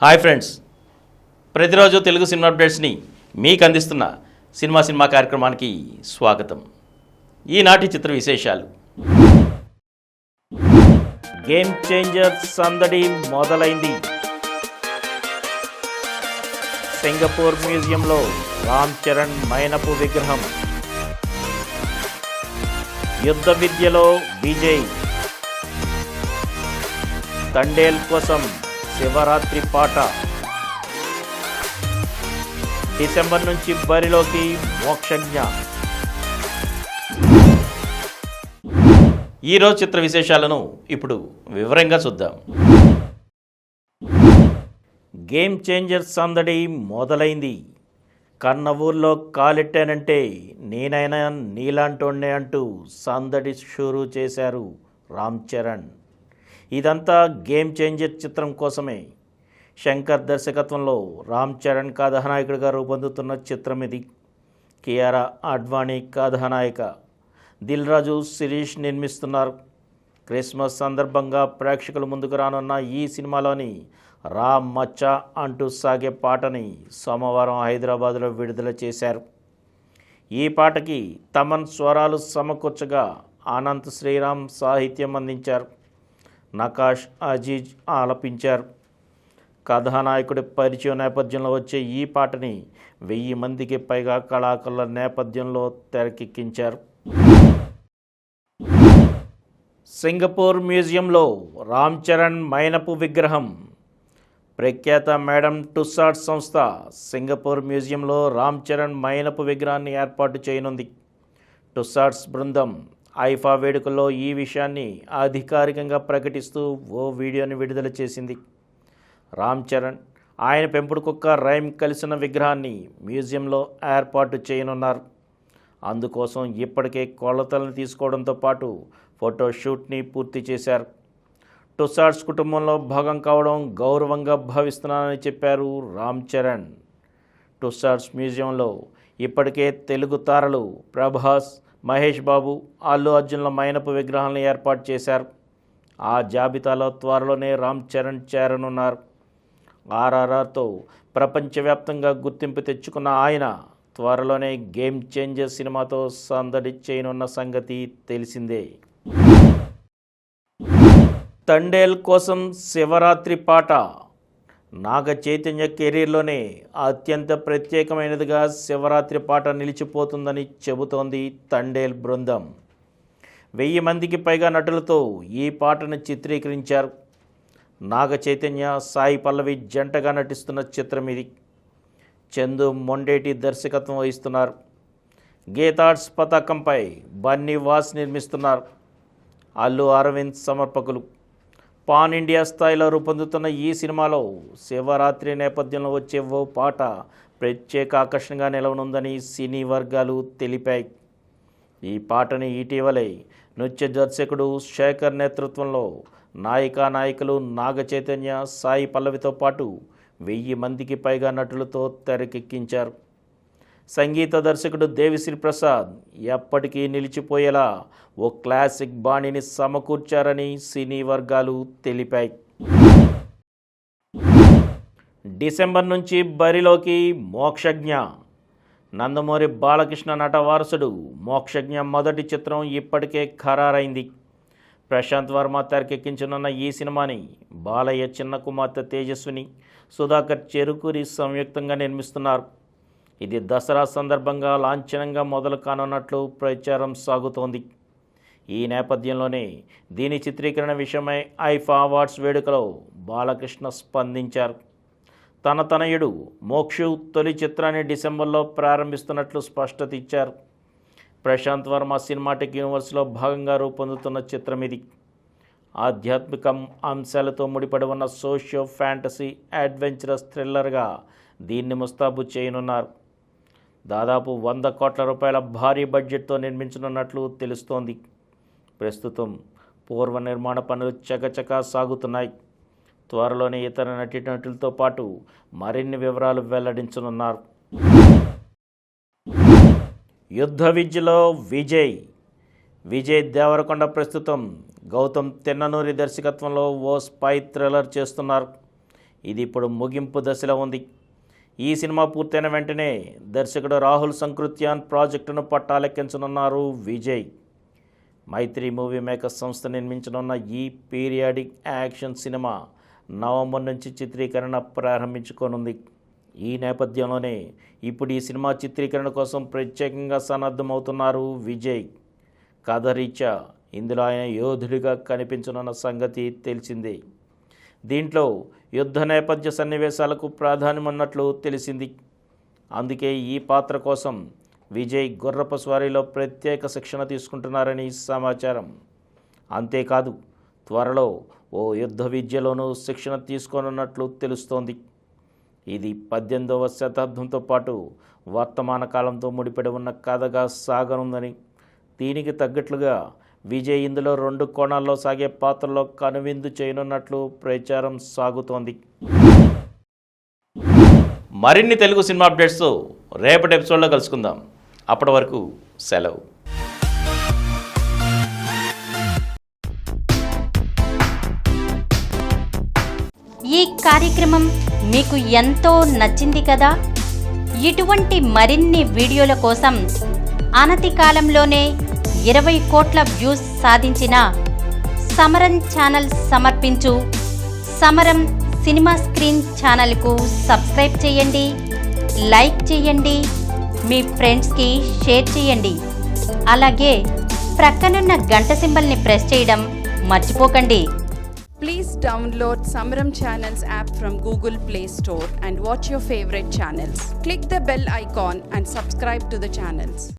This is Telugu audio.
హాయ్ ఫ్రెండ్స్, ప్రతిరోజు తెలుగు సినిమా అప్డేట్స్ని మీకు అందిస్తున్న సినిమా కార్యక్రమానికి స్వాగతం. ఈనాటి చిత్ర విశేషాలు. గేమ్ చేంజర్ సందడి మొదలైంది. సింగపూర్ మ్యూజియంలో రామ్ చరణ్ మైనపు విగ్రహం. యుద్ధ విద్యలో విజయ్. తండేల్ కోసం శివరాత్రి పాట. డిసెంబర్ నుంచి బరిలోకి మోక్షజ్ఞ. ఈరోజు చిత్ర విశేషాలను ఇప్పుడు వివరంగా చూద్దాం. గేమ్ చేంజర్ సందడి మొదలైంది. కన్న ఊర్లో కాలెట్టానంటే నేనైనా నీలాంటోడ్నే అంటూ సందడి షురూ చేశారు రామ్ చరణ్. ఇదంతా గేమ్ చేంజర్ చిత్రం కోసమే. శంకర్ దర్శకత్వంలో రామ్ చరణ్ కథానాయకుడిగా రూపొందుతున్న చిత్రం ఇది. కియారా అడ్వాణి కథానాయిక. దిల్ రాజు, శిరీష్ నిర్మిస్తున్నారు. క్రిస్మస్ సందర్భంగా ప్రేక్షకుల ముందుకు రానున్న ఈ సినిమాలోని రామ్ మచ్చా అంటూ సాగే పాటని సోమవారం హైదరాబాద్లో విడుదల చేశారు. ఈ పాటకి తమన్ స్వరాలు సమకూర్చగా అనంత్ శ్రీరామ్ సాహిత్యం అందించారు. నకాష్ అజీజ్ ఆలపించారు. కథానాయకుడి పరిచయం నేపథ్యంలో వచ్చే ఈ పాటని 1000 మందికి పైగా కళాకారుల నేపథ్యంలో తెరకెక్కించారు. సింగపూర్ మ్యూజియంలో రామ్ చరణ్ మైనపు విగ్రహం. ప్రఖ్యాత మేడం టుస్సాడ్స్ సంస్థ సింగపూర్ మ్యూజియంలో రామ్ చరణ్ మైనపు విగ్రహాన్ని ఏర్పాటు చేయనుంది. టుస్సాడ్స్ బృందం ఐఫా వేడుకల్లో ఈ విషయాన్ని అధికారికంగా ప్రకటిస్తూ ఓ వీడియోని విడుదల చేసింది. రామ్ చరణ్, ఆయన పెంపుడు కుక్క రైమ్ కలిసిన విగ్రహాన్ని మ్యూజియంలో ఏర్పాటు చేయనున్నారు. అందుకోసం ఇప్పటికే కొలతలను తీసుకోవడంతో పాటు ఫోటోషూట్ని పూర్తి చేశారు. టుస్సాడ్స్ కుటుంబంలో భాగం కావడం గౌరవంగా భావిస్తున్నానని చెప్పారు రామ్ చరణ్. టుస్సాడ్స్ మ్యూజియంలో ఇప్పటికే తెలుగు తారలు ప్రభాస్, మహేష్ బాబు, అల్లు అర్జున్ల మైనపు విగ్రహాలను ఏర్పాటు చేశారు. ఆ జాబితాలో త్వరలోనే రామ్ చరణ్ చేరనున్నారు. ఆర్ఆర్ఆర్తో ప్రపంచవ్యాప్తంగా గుర్తింపు తెచ్చుకున్న ఆయన త్వరలోనే గేమ్ చేంజర్ సినిమాతో సందడి చేయనున్న సంగతి తెలిసిందే. తండేల్ కోసం శివరాత్రి పాట. నాగ చైతన్య కెరీర్లోనే అత్యంత ప్రత్యేకమైనదిగా శివరాత్రి పాట నిలిచిపోతుందని చెబుతోంది తండేల్ బృందం. 1000 మందికి పైగా నటులతో ఈ పాటను చిత్రీకరించారు. నాగ చైతన్య, సాయి పల్లవి జంటగా నటిస్తున్న చిత్రం ఇది. చందు మొండేటి దర్శకత్వం వహిస్తున్నారు. గీతార్ట్స్ పతాకంపై బన్నీ వాస్ నిర్మిస్తున్నారు. అల్లు అరవింద్ సమర్పకులు. పాన్ ఇండియా స్థాయిలో రూపొందుతున్న ఈ సినిమాలో శివరాత్రి నేపథ్యంలో వచ్చే ఓ పాట ప్రత్యేక ఆకర్షణగా నిలవనుందని సినీ వర్గాలు తెలిపాయి. ఈ పాటని ఇటీవలే నృత్య దర్శకుడు శేఖర్ నేతృత్వంలో నాయకులు నాగ చైతన్య, సాయి పల్లవితో పాటు 1000 మందికి పైగా నటులతో తెరకెక్కించారు. సంగీత దర్శకుడు దేవిశ్రీ ప్రసాద్ ఎప్పటికీ నిలిచిపోయేలా ఓ క్లాసిక్ బాణిని సమకూర్చారని సినీ వర్గాలు తెలిపాయి. డిసెంబర్ నుంచి బరిలోకి మోక్షజ్ఞ. నందమూరి బాలకృష్ణ నట వారసుడు మోక్షజ్ఞ మొదటి చిత్రం ఇప్పటికే ఖరారైంది. ప్రశాంత్ వర్మ తెరకెక్కించనున్న ఈ సినిమాని బాలయ్య చిన్న కుమార్తె తేజస్విని, సుధాకర్ చెరుకూరి సంయుక్తంగా నిర్మిస్తున్నారు. ఇది దసరా సందర్భంగా లాంఛనంగా మొదలు కానున్నట్లు ప్రచారం సాగుతోంది. ఈ నేపథ్యంలోనే దీని చిత్రీకరణ విషయమై ఐఫా అవార్డ్స్ వేడుకలో బాలకృష్ణ స్పందించారు. తన తనయుడు మోక్షు తొలి చిత్రాన్ని డిసెంబర్లో ప్రారంభిస్తున్నట్లు స్పష్టత ఇచ్చారు. ప్రశాంత్ వర్మ సినిమాటిక్ యూనివర్స్లో భాగంగా రూపొందుతున్న చిత్రం ఇది. ఆధ్యాత్మిక అంశాలతో ముడిపడి ఉన్న సోషియో ఫ్యాంటసీ అడ్వెంచరస్ థ్రిల్లర్గా దీన్ని ముస్తాబు చేయనున్నారు. దాదాపు 100 కోట్ల రూపాయల భారీ బడ్జెట్తో నిర్మించనున్నట్లు తెలుస్తోంది. ప్రస్తుతం పూర్వ నిర్మాణ పనులు చకచకా సాగుతున్నాయి. త్వరలోనే ఇతర నటీనటులతో పాటు మరిన్ని వివరాలు వెల్లడించనున్నారు. యుద్ధ విద్యలో విజయ్ దేవరకొండ ప్రస్తుతం గౌతమ్ తిన్ననూరి దర్శకత్వంలో ఓ స్పై థ్రిల్లర్ చేస్తున్నారు. ఇది ఇప్పుడు ముగింపు దశలో ఉంది. ఈ సినిమా పూర్తయిన వెంటనే దర్శకుడు రాహుల్ సంకృత్యాన్ ప్రాజెక్టును పట్టాలెక్కించనున్నారు విజయ్. మైత్రి మూవీ మేకర్స్ సంస్థ నిర్మించనున్న ఈ పీరియాడిక్ యాక్షన్ సినిమా నవంబర్ నుంచి చిత్రీకరణ ప్రారంభించుకోనుంది. ఈ నేపథ్యంలోనే ఇప్పుడు ఈ సినిమా చిత్రీకరణ కోసం ప్రత్యేకంగా సన్నద్ధమవుతున్నారు విజయ్. కథ రీత్యా ఇందులో ఆయన యోధుడిగా కనిపించనున్న సంగతి తెలిసిందే. దీంట్లో యుద్ధ నేపథ్య సన్నివేశాలకు ప్రాధాన్యమున్నట్లు తెలిసింది. అందుకే ఈ పాత్ర కోసం విజయ్ గుర్రపు స్వారీలో ప్రత్యేక శిక్షణ తీసుకుంటున్నారని సమాచారం. అంతేకాదు త్వరలో ఓ యుద్ధ విద్యలోనూ శిక్షణ తీసుకోనున్నట్లు తెలుస్తోంది. ఇది 18వ శతాబ్దంతో పాటు వర్తమాన కాలంతో ముడిపడి ఉన్న కథగా సాగనుందని, దీనికి తగ్గట్లుగా విజయ్ ఇందులో 2 కోణాల్లో సాగే పాత్రలో కనువిందు చేయనున్నట్లు ప్రచారం సాగుతోంది. మరిన్ని తెలుగు సినిమా అప్డేట్స్ రేపటి ఎపిసోడ్లో కలుసుకుందాం. అప్పటి వరకు సెలవు. ఈ కార్యక్రమం మీకు ఎంతో నచ్చింది కదా. ఇటువంటి మరిన్ని వీడియోల కోసం అనతి కాలంలోనే 20 కోట్ల వ్యూస్ సాధించిన సమరం ఛానల్ సమర్పించు సమరం సినిమా స్క్రీన్ ఛానల్కు సబ్స్క్రైబ్ చేయండి, లైక్ చేయండి, మీ ఫ్రెండ్స్కి షేర్ చేయండి. అలాగే ప్రక్కనున్న గంట సింబల్ని ప్రెస్ చేయడం మర్చిపోకండి. Please download Samaram Channels app from Google Play Store and watch your favorite channels. Click the bell icon and subscribe to the channels.